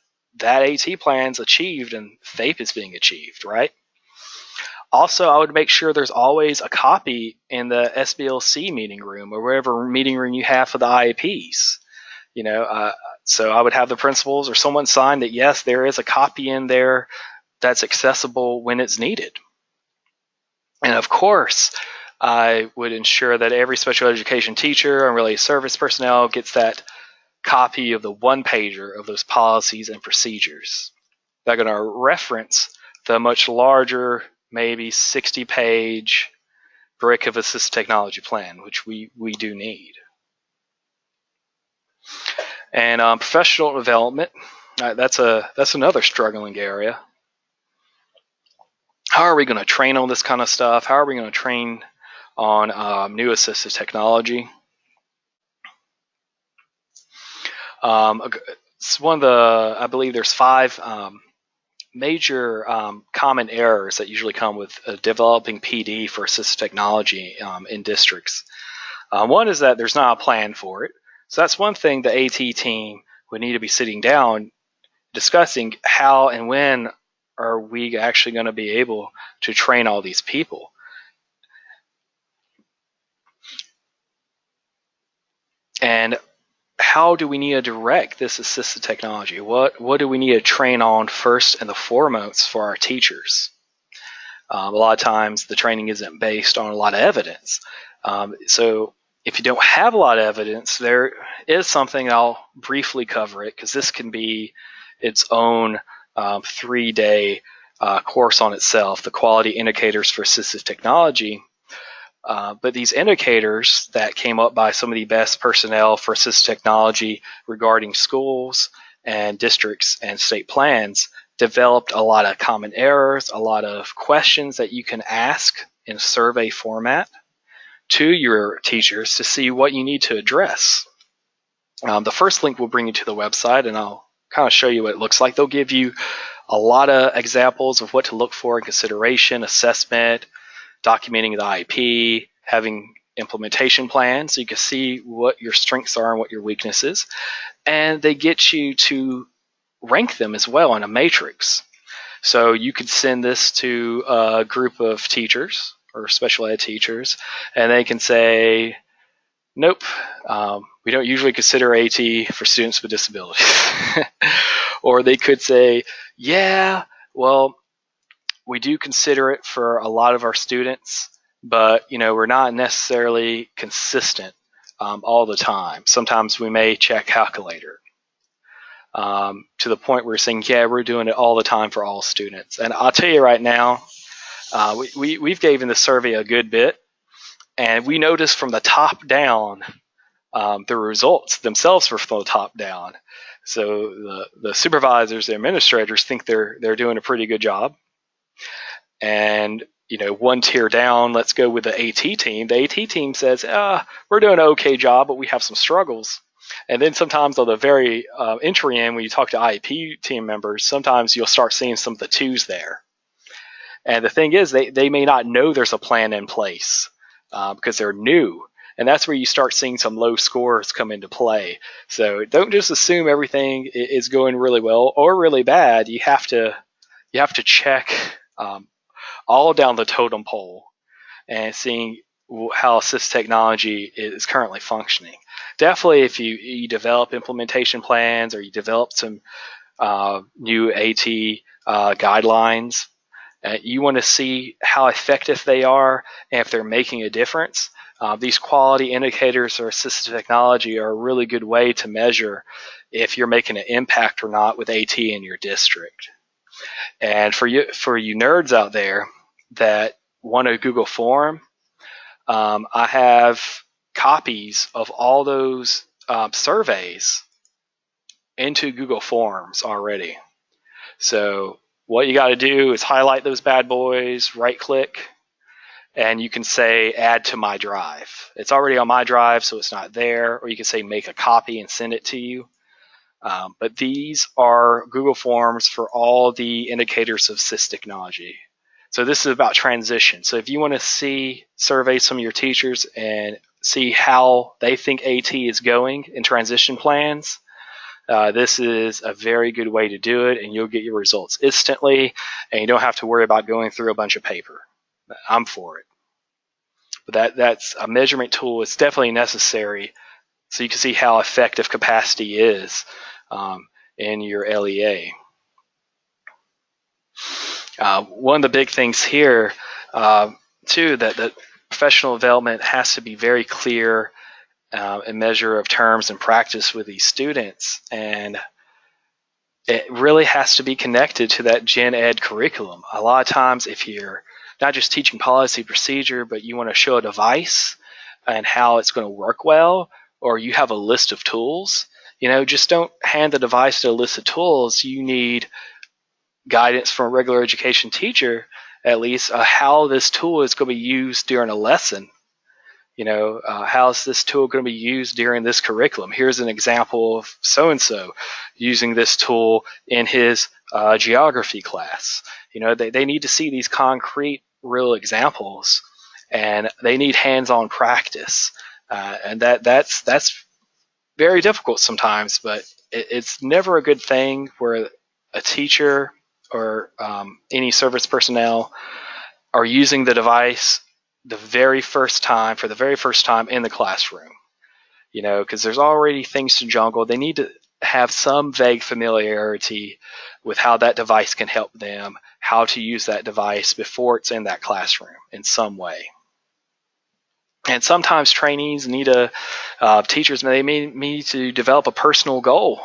AT plan's achieved and FAPE is being achieved, right? Also, I would make sure there's always a copy in the SBLC meeting room or wherever meeting room you have for the IEPs. So I would have the principals or someone sign that, yes, there is a copy in there that's accessible when it's needed. And of course, I would ensure that every special education teacher and related service personnel gets that copy of the one pager of those policies and procedures. They're going to reference the much larger, maybe 60-page brick of assistive technology plan, which we do need. And professional development, that's another struggling area. How are we going to train on this kind of stuff? How are we going to train on new assistive technology? It's one of the, I believe there's 5 major common errors that usually come with developing PD for assistive technology in districts. One is that there's not a plan for it. So that's one thing the AT team would need to be sitting down discussing how and when are we actually going to be able to train all these people. And how do we need to direct this assistive technology? What do we need to train on first and the foremost for our teachers? A lot of times the training isn't based on a lot of evidence. So if you don't have a lot of evidence, there is something, I'll briefly cover it because this can be its own 3-day course on itself, the Quality Indicators for Assistive Technology. But these indicators that came up by some of the best personnel for assistive technology regarding schools and districts and state plans developed a lot of common errors, a lot of questions that you can ask in survey format to your teachers to see what you need to address. The first link will bring you to the website, and I'll kind of show you what it looks like. They'll give you a lot of examples of what to look for in consideration, assessment, documenting the IEP, having implementation plans so you can see what your strengths are and what your weaknesses. And they get you to rank them as well in a matrix. So you could send this to a group of teachers or special ed teachers, and they can say, nope, we don't usually consider AT for students with disabilities. Or they could say, yeah, well, we do consider it for a lot of our students, but we're not necessarily consistent all the time. Sometimes we may check calculator to the point where we're saying, yeah, we're doing it all the time for all students. And I'll tell you right now, we've given the survey a good bit, and we noticed from the top down, the results themselves were from the top down. So the supervisors, the administrators think they're doing a pretty good job. And one tier down, let's go with the AT team. The AT team says, we're doing an okay job, but we have some struggles. And then sometimes on the very entry end, when you talk to IEP team members, sometimes you'll start seeing some of the twos there. And the thing is, they may not know there's a plan in place because they're new. And that's where you start seeing some low scores come into play. So don't just assume everything is going really well or really bad. You have to check all down the totem pole and seeing how assistive technology is currently functioning. Definitely, if you develop implementation plans or you develop some new AT guidelines, you want to see how effective they are and if they're making a difference. These quality indicators for assistive technology are a really good way to measure if you're making an impact or not with AT in your district. And for you nerds out there that want a Google form, I have copies of all those surveys into Google Forms already. So what you got to do is highlight those bad boys, right click, and you can say add to my drive. It's already on my drive, so it's not there, or you can say make a copy and send it to you. But these are Google Forms for all the indicators of assistive technology. So this is about transition. So if you want to survey some of your teachers and see how they think AT is going in transition plans, this is a very good way to do it, and you'll get your results instantly, and you don't have to worry about going through a bunch of paper. I'm for it. But that's a measurement tool. It's definitely necessary so you can see how effective capacity is in your LEA. One of the big things here, too, that professional development has to be very clear and measure of terms and practice with these students, and it really has to be connected to that gen ed curriculum. A lot of times, if you're not just teaching policy procedure, but you want to show a device and how it's going to work well, or you have a list of tools, just don't hand the device to a list of tools. You need guidance from a regular education teacher, at least, how this tool is going to be used during a lesson. How is this tool going to be used during this curriculum? Here's an example of so-and-so using this tool in his geography class. They need to see these concrete, real examples, and they need hands-on practice. And that's very difficult sometimes, but it's never a good thing where a teacher or any service personnel are using the device for the very first time in the classroom, because there's already things to jungle. They need to have some vague familiarity with how that device can help them, how to use that device before it's in that classroom in some way. And sometimes trainees teachers may need to develop a personal goal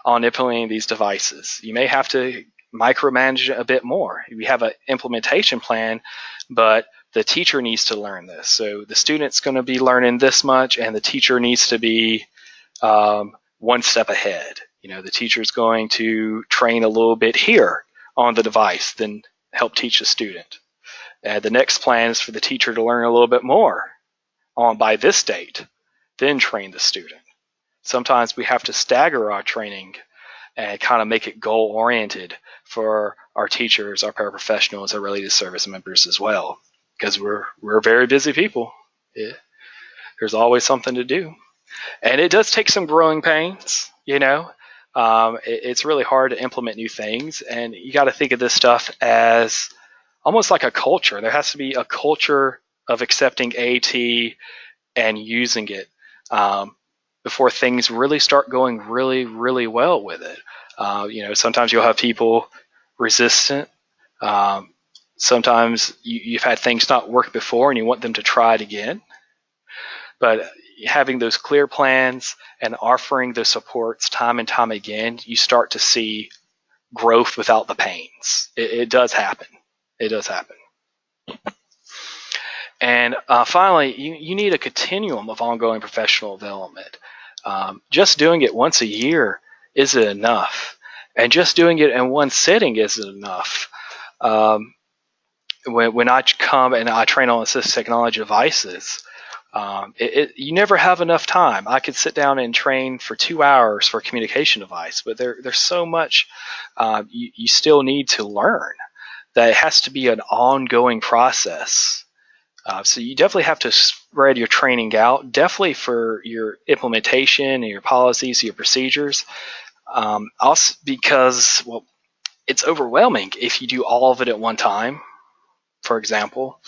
on implementing these devices. You may have to micromanage it a bit more. We have an implementation plan, but the teacher needs to learn this. So the student's going to be learning this much, and the teacher needs to be one step ahead. The teacher's going to train a little bit here on the device, then help teach the student. The next plan is for the teacher to learn a little bit more by this date, then train the student. Sometimes we have to stagger our training and kind of make it goal-oriented for our teachers, our paraprofessionals, our related service members as well, because we're very busy people. Yeah. There's always something to do. And it does take some growing pains, It's really hard to implement new things, and you got to think of this stuff as almost like a culture. There has to be a culture of accepting AT and using it before things really start going really, really well with it. Sometimes you'll have people resistant. Sometimes you've had things not work before and you want them to try it again. But having those clear plans and offering the supports time and time again, you start to see growth without the pains. It does happen. It does happen. And finally, you need a continuum of ongoing professional development. Just doing it once a year isn't enough. And just doing it in one sitting isn't enough. When I come and I train on assistive technology devices, you never have enough time. I could sit down and train for 2 hours for a communication device, but there's so much you still need to learn that it has to be an ongoing process. So you definitely have to spread your training out, definitely for your implementation and your policies, your procedures. Also because, it's overwhelming if you do all of it at one time. For example,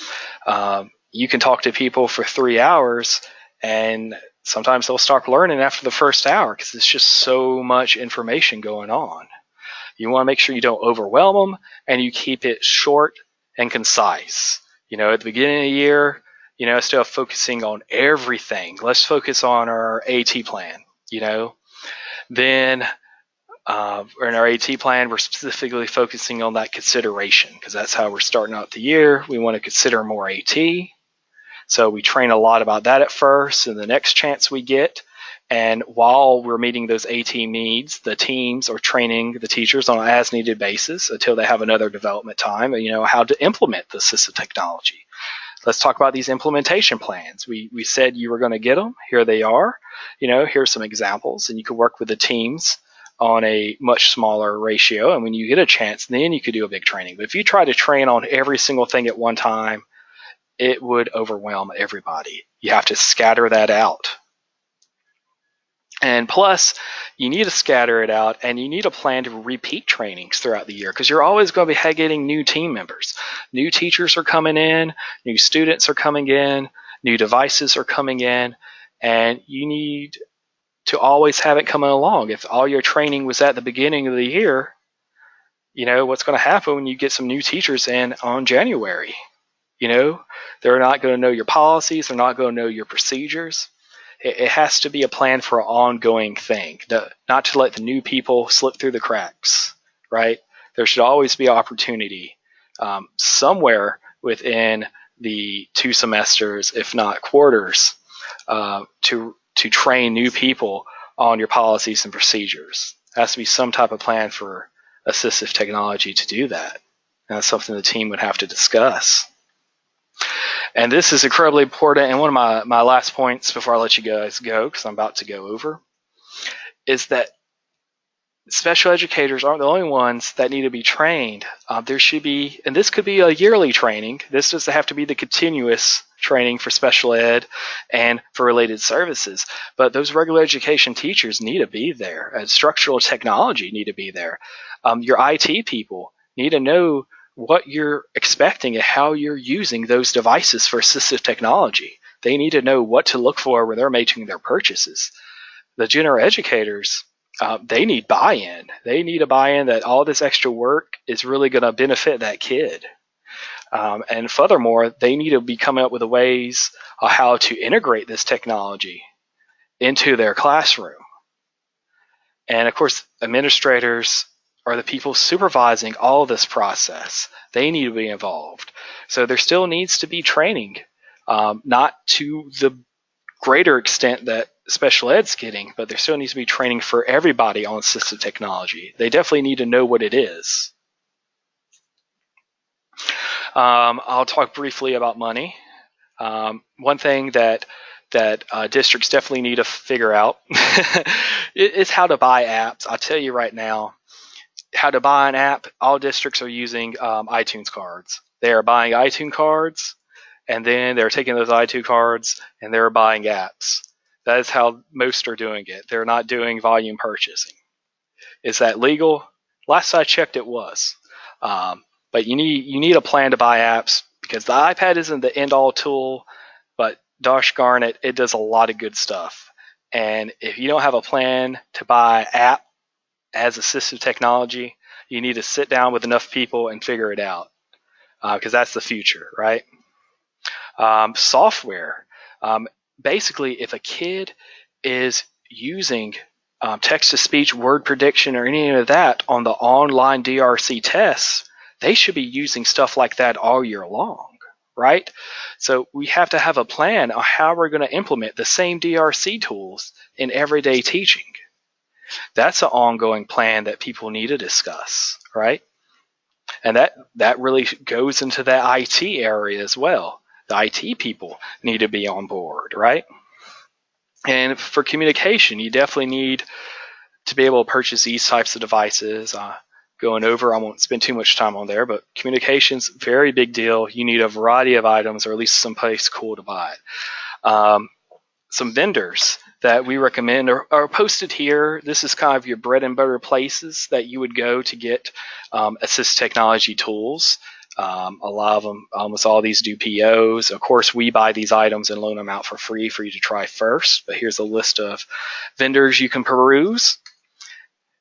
you can talk to people for 3 hours, and sometimes they'll start learning after the first hour because it's just so much information going on. You want to make sure you don't overwhelm them, and you keep it short and concise. At the beginning of the year, instead of focusing on everything, let's focus on our AT plan. Then in our AT plan, we're specifically focusing on that consideration because that's how we're starting out the year. We want to consider more AT. So we train a lot about that at first and the next chance we get. And while we're meeting those AT needs, the teams are training the teachers on an as-needed basis until they have another development time, how to implement the assistive technology. Let's talk about these implementation plans. We said you were going to get them. Here they are. Here's some examples, and you could work with the teams on a much smaller ratio. And when you get a chance, then you could do a big training. But if you try to train on every single thing at one time, it would overwhelm everybody. You have to scatter that out. And plus, you need to scatter it out, and you need a plan to repeat trainings throughout the year because you're always going to be getting new team members. New teachers are coming in, new students are coming in, new devices are coming in, and you need to always have it coming along. If all your training was at the beginning of the year, what's going to happen when you get some new teachers in on January? They're not going to know your policies, they're not going to know your procedures. It has to be a plan for an ongoing thing, not to let the new people slip through the cracks, right? There should always be opportunity somewhere within the 2 semesters, if not quarters, to train new people on your policies and procedures. There has to be some type of plan for assistive technology to do that. And that's something the team would have to discuss. And this is incredibly important, and one of my last points before I let you guys go, because I'm about to go over, is that special educators aren't the only ones that need to be trained. There should be, and this could be a yearly training. This doesn't have to be the continuous training for special ed and for related services, but those regular education teachers need to be there. Structural technology need to be there. Your IT people need to know what you're expecting and how you're using those devices for assistive technology. They need to know what to look for when they're making their purchases. The general educators, they need buy-in. They need a buy-in that all this extra work is really going to benefit that kid. And furthermore, they need to be coming up with ways of how to integrate this technology into their classroom. And of course, administrators are the people supervising all of this process. They need to be involved. So there still needs to be training, not to the greater extent that special ed's getting, but there still needs to be training for everybody on assistive technology. They definitely need to know what it is. I'll talk briefly about money. One thing that districts definitely need to figure out is how to buy apps. I'll tell you right now, how to buy an app. All districts are using iTunes cards. They are buying iTunes cards, and then they're taking those iTunes cards and they're buying apps. That is how most are doing it. They're not doing volume purchasing. Is that legal? Last I checked, it was. But you need a plan to buy apps, because the iPad isn't the end-all tool, but gosh darn it, it does a lot of good stuff. And if you don't have a plan to buy app as assistive technology, you need to sit down with enough people and figure it out, because that's the future, right? Software. Basically, if a kid is using text-to-speech, word prediction, or any of that on the online DRC tests, they should be using stuff like that all year long, right? So we have to have a plan on how we're going to implement the same DRC tools in everyday teaching. That's an ongoing plan that people need to discuss, right? And that really goes into that IT area as well. The IT people need to be on board, right? And for communication, you definitely need to be able to purchase these types of devices. Going over, I won't spend too much time on there, but communication's a very big deal. You need a variety of items, or at least someplace cool to buy it. Some vendors that we recommend are posted here. This is kind of your bread and butter places that you would go to get assistive technology tools. A lot of them, almost all these do POs. Of course, we buy these items and loan them out for free for you to try first. But here's a list of vendors you can peruse.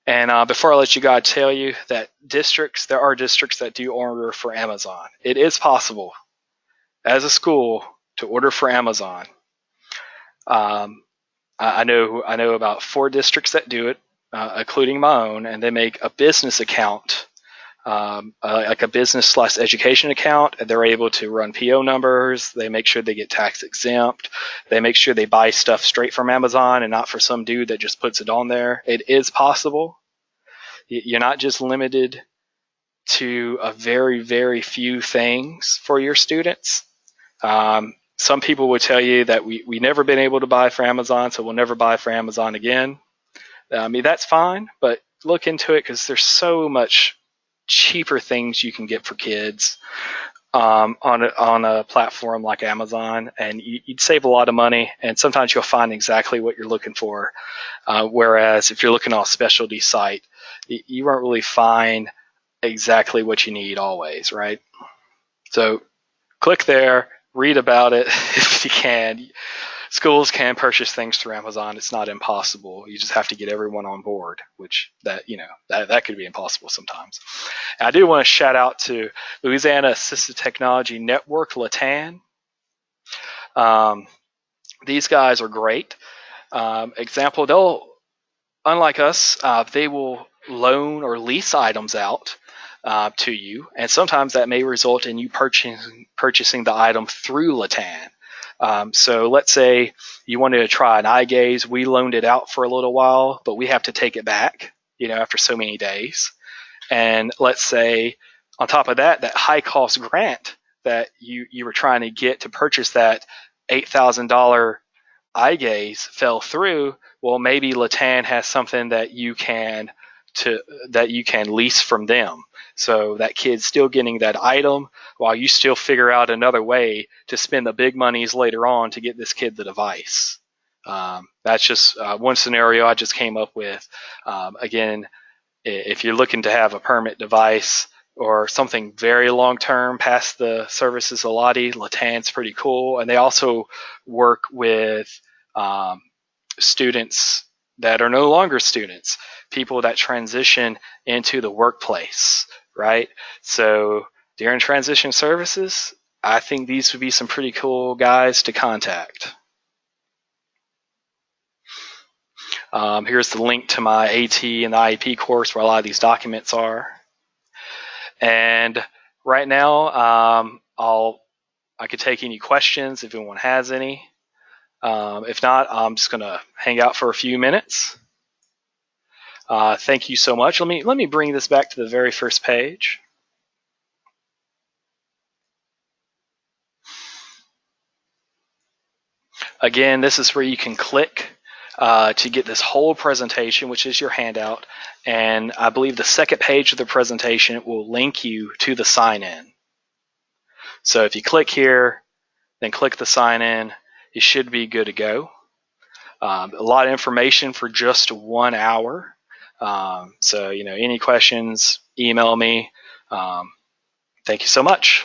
And before I let you guys tell you that there are districts that do order for Amazon. It is possible as a school to order for Amazon. I know about 4 districts that do it, including my own, and they make a business account, like a business/education account, and they're able to run PO numbers. They make sure they get tax exempt. They make sure they buy stuff straight from Amazon and not for some dude that just puts it on there. It is possible. You're not just limited to a very, very few things for your students. Some people would tell you that we never been able to buy for Amazon, so we'll never buy for Amazon again. I mean, that's fine, but look into it, because there's so much cheaper things you can get for kids on a platform like Amazon, and you'd save a lot of money, and sometimes you'll find exactly what you're looking for. Whereas if you're looking on a specialty site, you won't really find exactly what you need always, right? So click there, read about it if you can. Schools can purchase things through Amazon. It's not impossible. You just have to get everyone on board, which that could be impossible sometimes. And I do want to shout out to Louisiana Assistive Technology Network, LATAN. These guys are great. Example, unlike us, they will loan or lease items out to you, and sometimes that may result in you purchasing the item through LATAN. So let's say you wanted to try an eye gaze. We loaned it out for a little while, but we have to take it back, after so many days. And let's say on top of that high cost grant that you were trying to get to purchase that $8,000 eye gaze fell through. Well, maybe LATAN has something that you can lease from them. So that kid's still getting that item while you still figure out another way to spend the big monies later on to get this kid the device. That's just one scenario I just came up with. Again, if you're looking to have a permanent device or something very long-term past the services Alati, LATAN's pretty cool. And they also work with students that are no longer students, people that transition into the workplace, right? So during transition services, I think these would be some pretty cool guys to contact. Here's the link to my AT and the IEP course where a lot of these documents are. And right now, I could take any questions if anyone has any. If not, I'm just going to hang out for a few minutes. Thank you so much. Let me bring this back to the very first page. Again, this is where you can click to get this whole presentation, which is your handout. And I believe the second page of the presentation will link you to the sign-in. So if you click here, then click the sign-in, you should be good to go. A lot of information for just 1 hour. So, any questions, email me. Thank you so much.